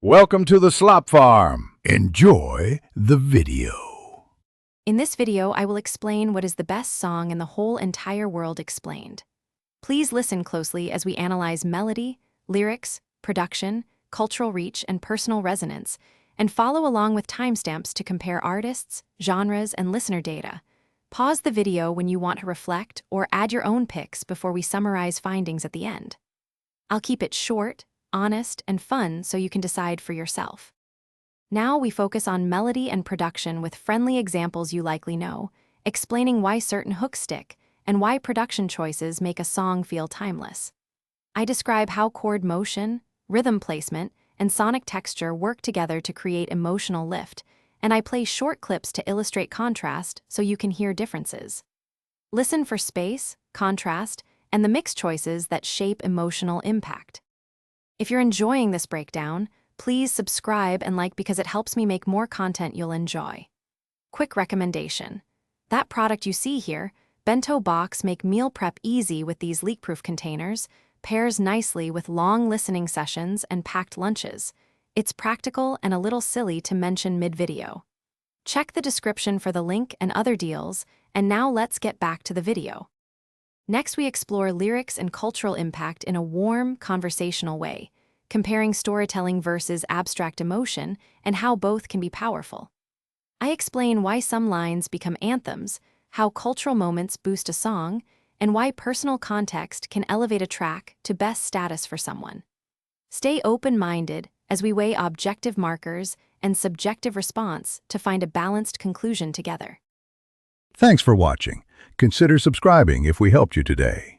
Welcome to the Slop Farm. Enjoy the video. In this video, I will explain what is the best song in the whole entire world explained. Please listen closely as we analyze melody, lyrics, production, cultural reach, and personal resonance, and follow along with timestamps to compare artists, genres, and listener data. Pause the video when you want to reflect or add your own picks before we summarize findings at the end. I'll keep it short, honest, and fun so you can decide for yourself. Now we focus on melody and production with friendly examples you likely know, explaining why certain hooks stick and why production choices make a song feel timeless. I describe how chord motion, rhythm placement, and sonic texture work together to create emotional lift, and I play short clips to illustrate contrast so you can hear differences. Listen for space, contrast, and the mix choices that shape emotional impact. If you're enjoying this breakdown, please subscribe and like because it helps me make more content you'll enjoy. Quick recommendation. That product you see here, Bento Box, make meal prep easy with these leak-proof containers, pairs nicely with long listening sessions and packed lunches. It's practical and a little silly to mention mid-video. Check the description for the link and other deals, and now let's get back to the video. Next, we explore lyrics and cultural impact in a warm, conversational way, comparing storytelling versus abstract emotion and how both can be powerful. I explain why some lines become anthems, how cultural moments boost a song, and why personal context can elevate a track to best status for someone. Stay open-minded as we weigh objective markers and subjective response to find a balanced conclusion together. Thanks for watching. Consider subscribing if we helped you today.